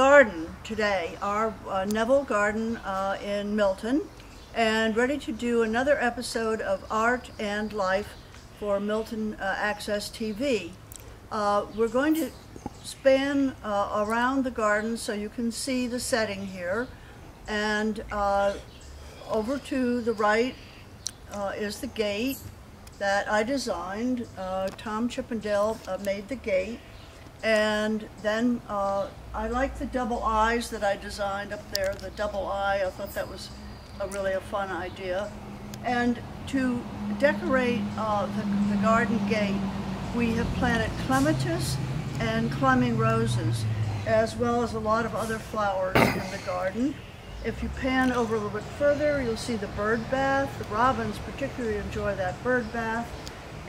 garden today, our Neville garden in Milton, and ready to do another episode of Art and Life for Milton Access TV. We're going to span around the garden so you can see the setting here, and over to the right is the gate that I designed. Tom Chippendale made the gate, and then I like the double eyes that I designed up there, the double eye. I thought that was really a fun idea. And to decorate the garden gate, we have planted clematis and climbing roses, as well as a lot of other flowers in the garden. If you pan over a little bit further, you'll see the bird bath. The robins particularly enjoy that bird bath.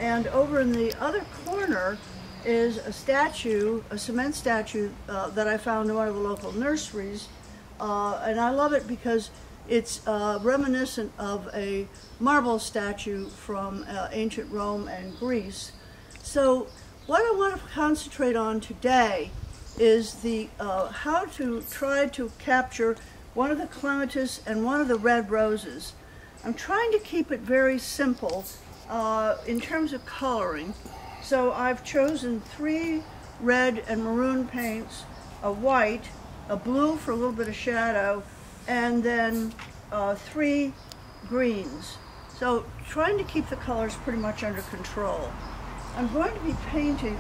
And over in the other corner is a statue, a cement statue that I found in one of the local nurseries. And I love it because it's reminiscent of a marble statue from ancient Rome and Greece. So what I want to concentrate on today is the how to try to capture one of the clematis and one of the red roses. I'm trying to keep it very simple in terms of coloring. So I've chosen 3 red and maroon paints, a white, a blue for a little bit of shadow, and then 3 greens. So trying to keep the colors pretty much under control. I'm going to be painting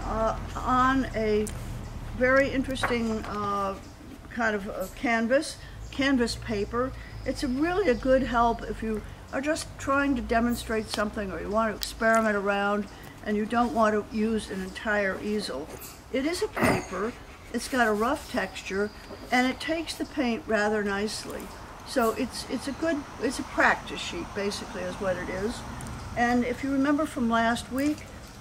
on a very interesting kind of a canvas paper. It's really a good help if you are just trying to demonstrate something or you want to experiment around and you don't want to use an entire easel. It is a paper, it's got a rough texture, and it takes the paint rather nicely. So it's a practice sheet basically is what it is. And if you remember from last week,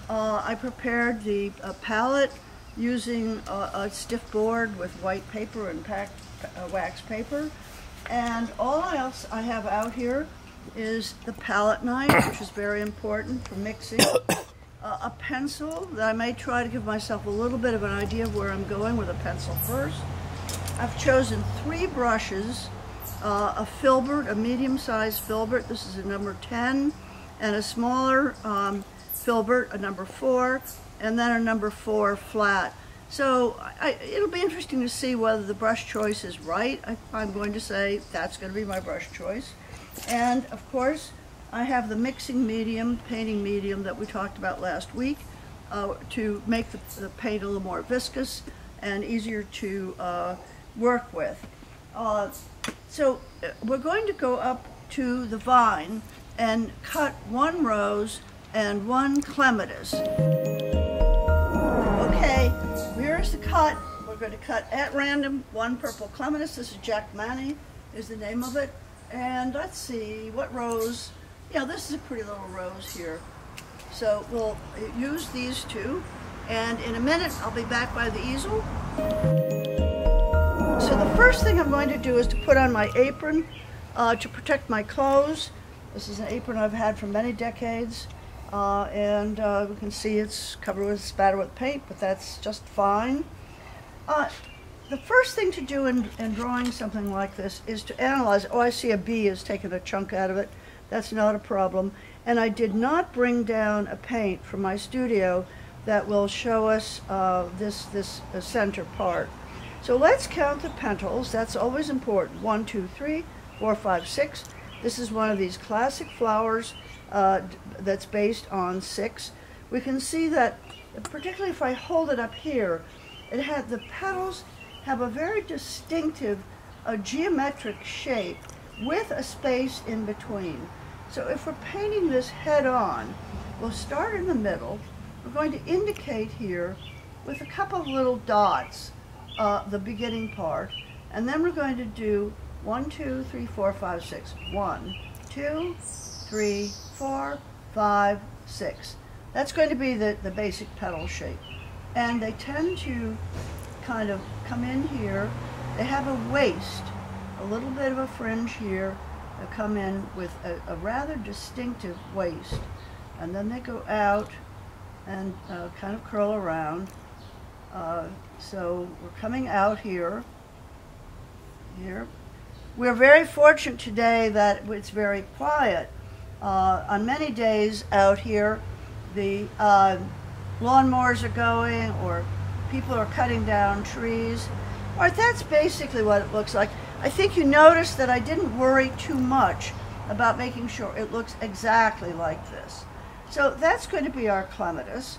I prepared the palette using a stiff board with white paper and packed wax paper. And all else I have out here is the palette knife, which is very important for mixing. A pencil that I may try to give myself a little bit of an idea of where I'm going with a pencil first. I've chosen 3 brushes, a filbert, a medium-sized filbert, this is a number 10, and a smaller filbert, a number 4, and then a number 4 flat. So it'll be interesting to see whether the brush choice is right. I'm going to say that's going to be my brush choice. And of course, I have the mixing medium, painting medium that we talked about last week to make the paint a little more viscous and easier to work with. So we're going to go up to the vine and cut 1 rose and 1 clematis. Okay, here's the cut. We're going to cut at random 1 purple clematis. This is Jack Manny is the name of it. And let's see, what rose? Yeah, this is a pretty little rose here. So we'll use these 2. And in a minute, I'll be back by the easel. So the first thing I'm going to do is to put on my apron to protect my clothes. This is an apron I've had for many decades. And we can see it's covered with spatter with paint, but that's just fine. The first thing to do in drawing something like this is to analyze. Oh, I see a bee has taken a chunk out of it. That's not a problem. And I did not bring down a paint from my studio that will show us this center part. So let's count the petals. That's always important. 1, 2, 3, 4, 5, 6. This is one of these classic flowers that's based on 6. We can see that, particularly if I hold it up here, the petals have a very distinctive geometric shape with a space in between. So if we're painting this head on, we'll start in the middle. We're going to indicate here with a couple of little dots the beginning part, and then we're going to do 1, 2, 3, 4, 5, 6. 1, 2, 3, 4, 5, 6. That's going to be the basic petal shape. And they tend to kind of come in here. They have a waist, a little bit of a fringe here. They come in with a rather distinctive waist. And then they go out and kind of curl around. So we're coming out here, here. We're very fortunate today that it's very quiet. On many days out here, the lawnmowers are going, or people are cutting down trees. All right, that's basically what it looks like. I think you noticed that I didn't worry too much about making sure it looks exactly like this. So that's going to be our clematis.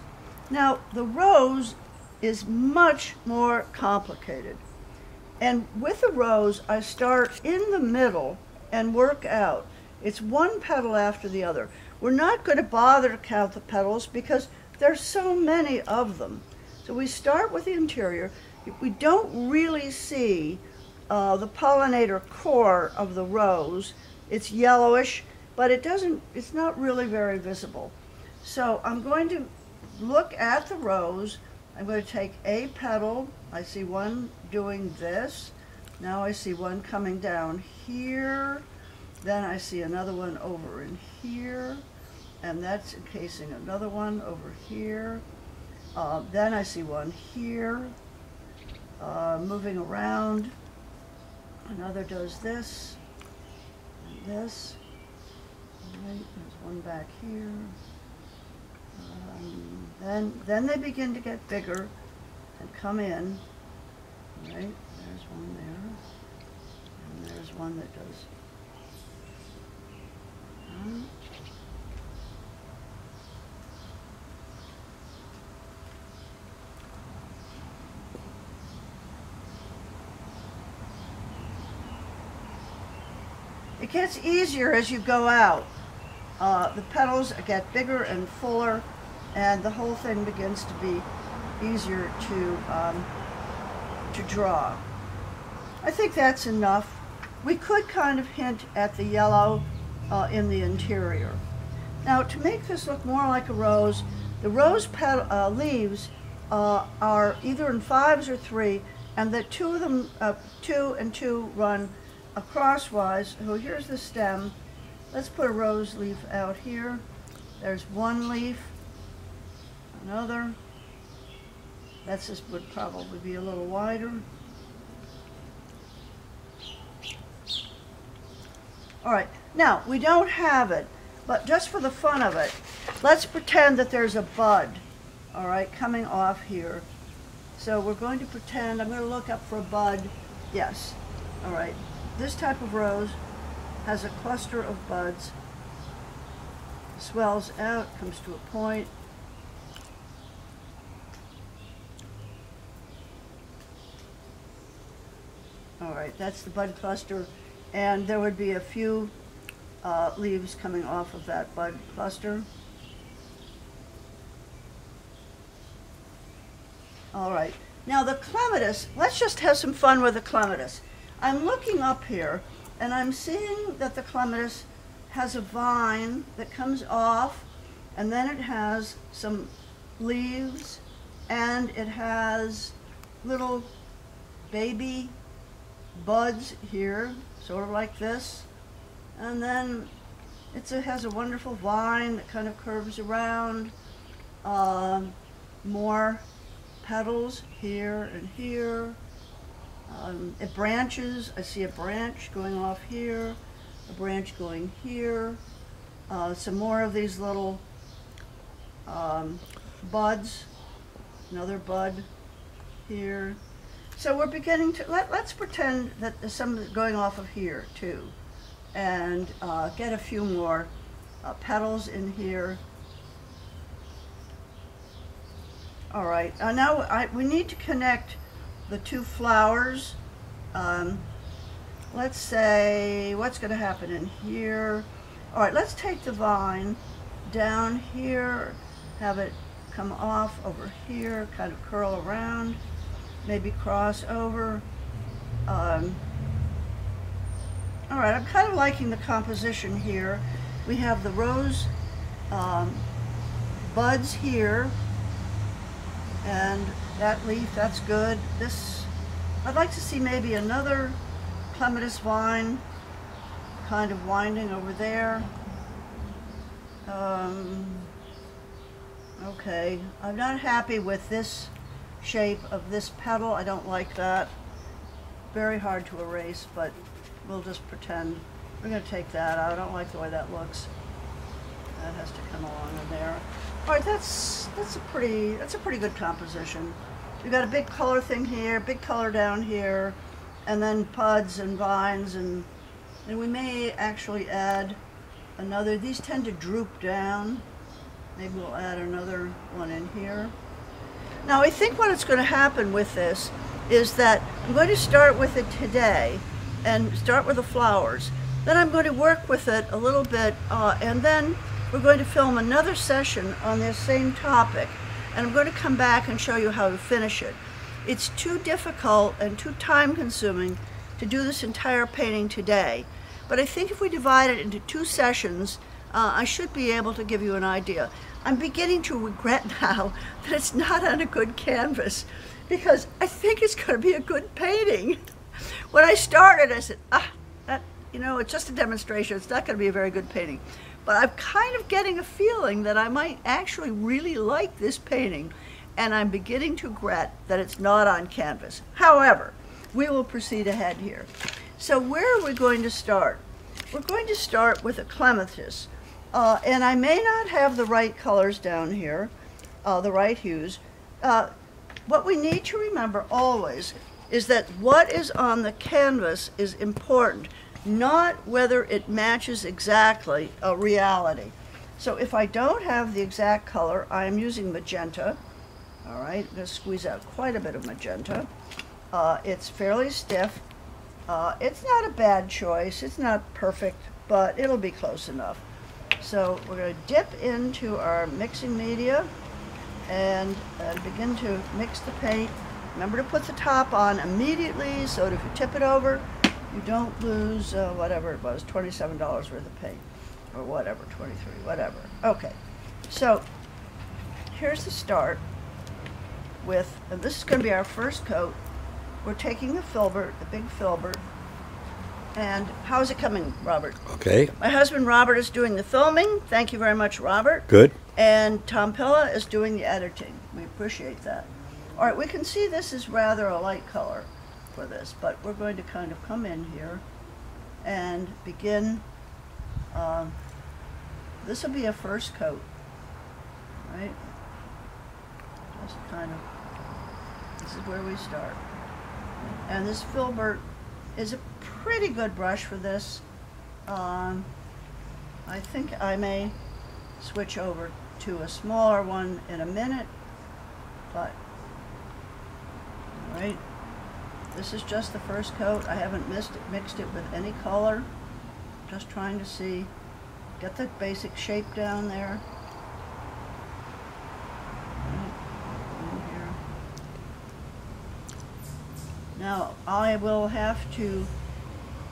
Now, the rose is much more complicated. And with the rose, I start in the middle and work out. It's one petal after the other. We're not going to bother to count the petals because there's so many of them. So we start with the interior. We don't really see the pollinator core of the rose. It's yellowish, but it's not really very visible. So I'm going to look at the rose. I'm going to take a petal. I see one doing this. Now I see one coming down here. Then I see another one over in here. And that's encasing another one over here. Then I see one here, moving around. Another does this, and this. Right, there's one back here. Then they begin to get bigger and come in. Right, there's one there, and there's one that does. It gets easier as you go out. The petals get bigger and fuller, and the whole thing begins to be easier to draw. I think that's enough. We could kind of hint at the yellow in the interior. Now, to make this look more like a rose, the rose leaves are either in 5s or 3, and the two of them, 2 and 2, run crosswise. So here's the stem. Let's put a rose leaf out here. There's one leaf, another. This would probably be a little wider. All right, now we don't have it, but just for the fun of it, let's pretend that there's a bud, all right, coming off here. So we're going to pretend, I'm going to look up for a bud. Yes, all right. This type of rose has a cluster of buds, swells out, comes to a point. All right, that's the bud cluster, and there would be a few leaves coming off of that bud cluster. All right, now the clematis, let's just have some fun with the clematis. I'm looking up here, and I'm seeing that the clematis has a vine that comes off, and then it has some leaves, and it has little baby buds here, sort of like this, and then it has a wonderful vine that kind of curves around, more petals here and here. It branches. I see a branch going off here, a branch going here, some more of these little buds, another bud here. So we're beginning to, let's pretend that there's some going off of here too, and get a few more petals in here. All right, now we need to connect the two flowers. Let's say, what's going to happen in here? All right, let's take the vine down here, have it come off over here, kind of curl around, maybe cross over. All right, I'm kind of liking the composition here. We have the rose buds here, and that leaf, that's good. This, I'd like to see maybe another clematis vine kind of winding over there. Okay, I'm not happy with this shape of this petal. I don't like that. very hard to erase, but we'll just pretend. We're going to take that out. I don't like the way that looks. That has to come along in there. All right, that's a pretty good composition. We've got a big color thing here, big color down here, and then pods and vines, and we may actually add another. These tend to droop down. Maybe we'll add another one in here. Now I think what is going to happen with this is that I'm going to start with it today and start with the flowers. Then I'm going to work with it a little bit, and then we're going to film another session on this same topic, and I'm going to come back and show you how to finish it. It's too difficult and too time-consuming to do this entire painting today, but I think if we divide it into 2 sessions, I should be able to give you an idea. I'm beginning to regret now that it's not on a good canvas, because I think it's going to be a good painting. When I started, I said, it's just a demonstration. It's not going to be a very good painting. But I'm kind of getting a feeling that I might actually really like this painting, and I'm beginning to regret that it's not on canvas. However, we will proceed ahead here. So where are we going to start? We're going to start with a clematis. And I may not have the right colors down here, the right hues. What we need to remember always is that what is on the canvas is important, not whether it matches exactly a reality. So if I don't have the exact color, I am using magenta. All right, I'm going to squeeze out quite a bit of magenta. It's fairly stiff. It's not a bad choice. It's not perfect, but it'll be close enough. So we're going to dip into our mixing media and begin to mix the paint. Remember to put the top on immediately so that if you tip it over, you don't lose whatever it was, $27 worth of paint, or whatever, 23, whatever. Okay, so here's the start with, and this is going to be our first coat. We're taking the filbert, the big filbert, and how's it coming, Robert? Okay. My husband Robert is doing the filming. Thank you very much, Robert. Good. And Tom Pilla is doing the editing. We appreciate that. All right, we can see this is rather a light color for this, but we're going to kind of come in here and begin. This will be a first coat, right? Just kind of, this is where we start. And this filbert is a pretty good brush for this. I think I may switch over to a smaller one in a minute, but all right. This is just the first coat. I haven't mixed it with any color. Just trying to see, get the basic shape down there. Now I will have to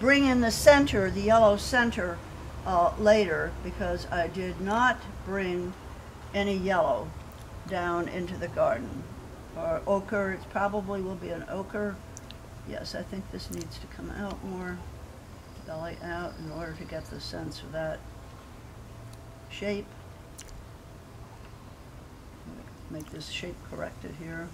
bring in the center, the yellow center, later, because I did not bring any yellow down into the garden. Or ochre, it probably will be an ochre. Yes, I think this needs to come out more, belly out, in order to get the sense of that shape. Make this shape corrected here.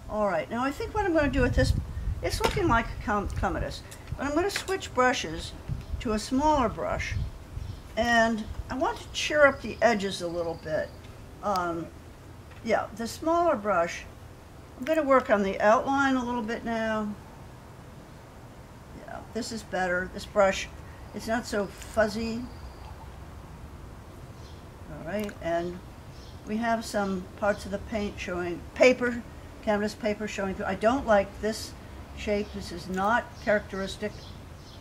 All right, now I think what I'm going to do with this, it's looking like a clematis, but I'm going to switch brushes to a smaller brush, and I want to cheer up the edges a little bit. Yeah, the smaller brush, I'm going to work on the outline a little bit now. Yeah, this is better. This brush, it's not so fuzzy. All right, and we have some parts of the paint showing, canvas paper showing through. I don't like this shape. This is not characteristic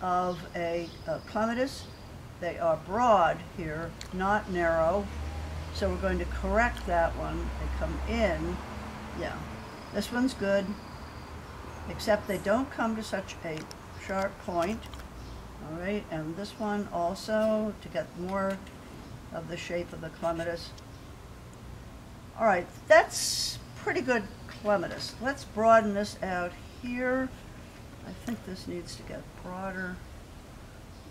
of a clematis. They are broad here, not narrow. So we're going to correct that one. They come in. Yeah, this one's good, except they don't come to such a sharp point. All right, and this one also, to get more of the shape of the clematis. All right, that's pretty good clematis. Let's broaden this out here. I think this needs to get broader.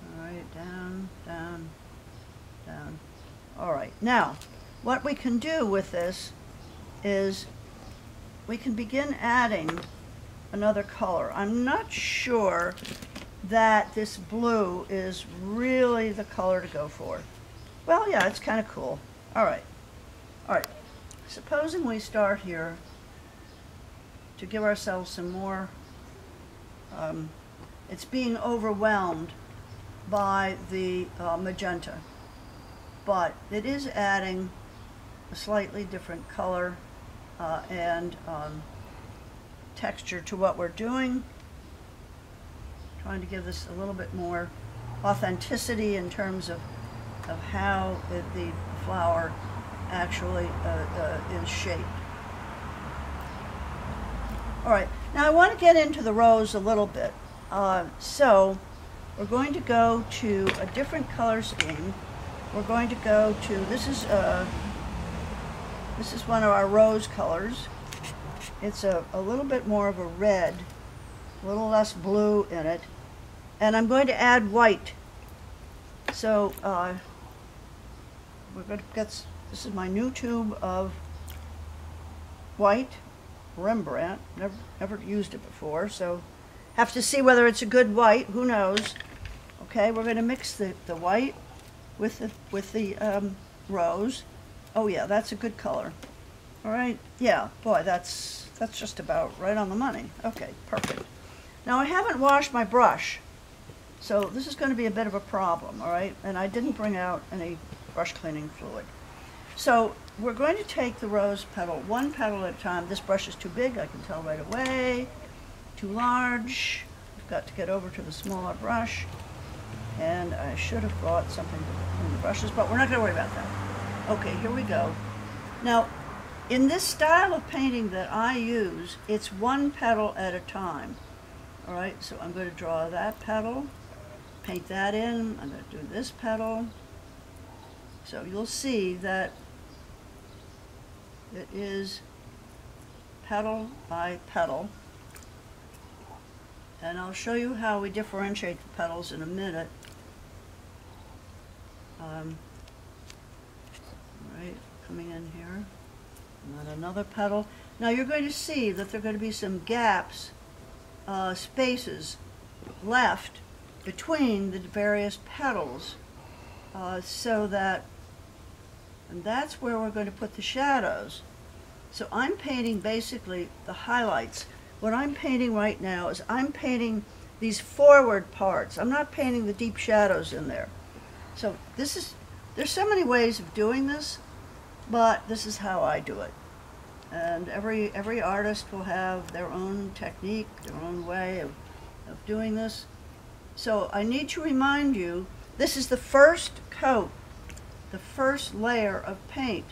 All right, down, down, down. All right, now what we can do with this is we can begin adding another color. I'm not sure that this blue is really the color to go for. Well, yeah, it's kind of cool. All right. Supposing we start here to give ourselves some more, it's being overwhelmed by the magenta, but it is adding a slightly different color and texture to what we're doing. Trying to give this a little bit more authenticity in terms of how the flower actually is shaped. All right, now I want to get into the rose a little bit. So we're going to go to a different color scheme. We're going to go to, this is one of our rose colors. It's a little bit more of a red, a little less blue in it. And I'm going to add white. So we're going to get, this is my new tube of white Rembrandt. Never used it before, so have to see whether it's a good white. Who knows? Okay, we're going to mix the white with the rose. Oh yeah, that's a good color. All right, yeah, boy, that's just about right on the money. Okay, perfect. Now I haven't washed my brush, so this is going to be a bit of a problem, all right? And I didn't bring out any brush cleaning fluid. So we're going to take the rose petal, one petal at a time. This brush is too big, I can tell right away. Too large. I've got to get over to the smaller brush. And I should have brought something to clean the brushes, but we're not going to worry about that. Okay, here we go. Now, in this style of painting that I use, it's one petal at a time. All right, so I'm going to draw that petal, paint that in. I'm going to do this petal. So you'll see that it is petal by petal. And I'll show you how we differentiate the petals in a minute. All right, coming in here. And then another petal. Now you're going to see that there are going to be some gaps, spaces left between the various petals, so that, and that's where we're going to put the shadows. So I'm painting basically the highlights. What I'm painting right now is I'm painting these forward parts. I'm not painting the deep shadows in there. So this is, there's so many ways of doing this, but this is how I do it. And every artist will have their own technique, their own way of doing this. So I need to remind you, this is the first coat, the first layer of paint.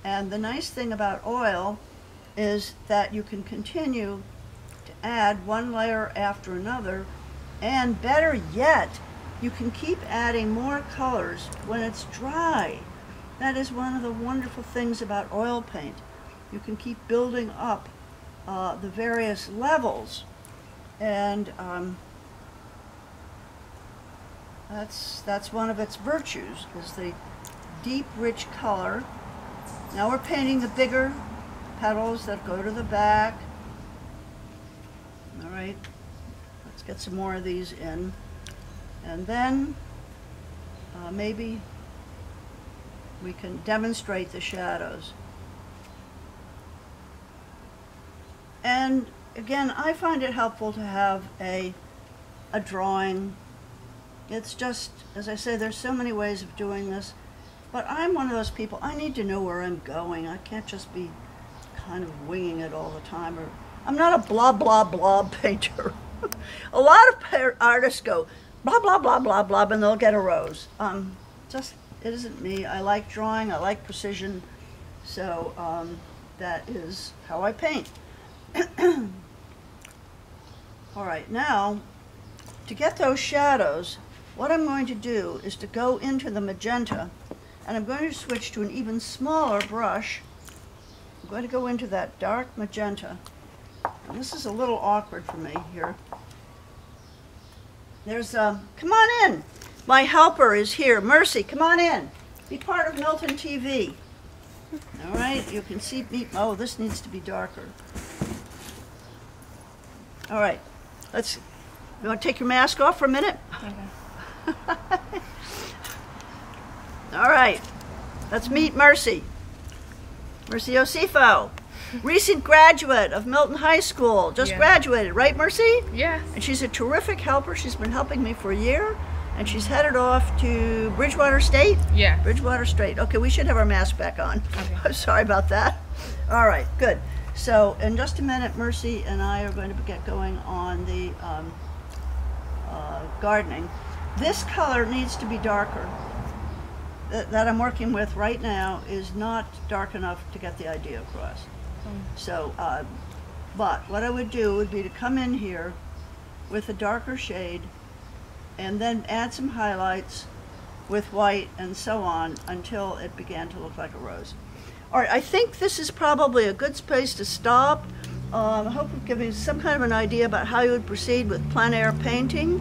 And the nice thing about oil is that you can continue to add one layer after another, and better yet, you can keep adding more colors when it's dry. That is one of the wonderful things about oil paint. You can keep building up the various levels, and that's one of its virtues, is the deep, rich color. Now we're painting the bigger petals that go to the back. All right, let's get some more of these in. And then maybe we can demonstrate the shadows. And again, I find it helpful to have a drawing. It's just, as I say, there's so many ways of doing this, but I'm one of those people, I need to know where I'm going. I can't just be kind of winging it all the time. Or I'm not a blah, blah, blah painter. A lot of artists go blah, blah, blah, blah, blah, and they'll get a rose. Just, it isn't me. I like drawing, I like precision, so that is how I paint. All right, now, to get those shadows, what I'm going to do is to go into the magenta, and I'm going to switch to an even smaller brush. I'm going to go into that dark magenta. And this is a little awkward for me here. There's, come on in. My helper is here. Mercy, come on in. Be part of Milton TV. All right, you can see me. Oh, this needs to be darker. All right, you want to take your mask off for a minute? Okay. All right, let's meet Mercy. Mercy Osifo, recent graduate of Milton High School, just graduated, right, Mercy? Yes. And she's a terrific helper. She's been helping me for a year, and she's headed off to Bridgewater State? Yeah. Bridgewater State. Okay, we should have our mask back on. Okay. I'm sorry about that. All right, good. So in just a minute, Mercy and I are going to get going on the gardening. This color needs to be darker. That I'm working with right now is not dark enough to get the idea across. So, but what I would do would be to come in here with a darker shade and then add some highlights with white and so on until it began to look like a rose. All right, I think this is probably a good space to stop. I hope we've given you some kind of an idea about how you would proceed with plein air painting.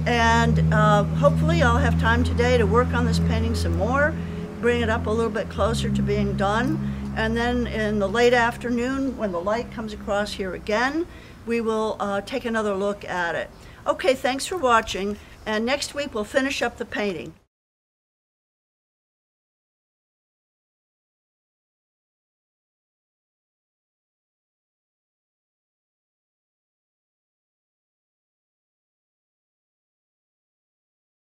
And hopefully I'll have time today to work on this painting some more, bring it up a little bit closer to being done. And then in the late afternoon, when the light comes across here again, we will take another look at it. Okay, thanks for watching. And next week we'll finish up the painting.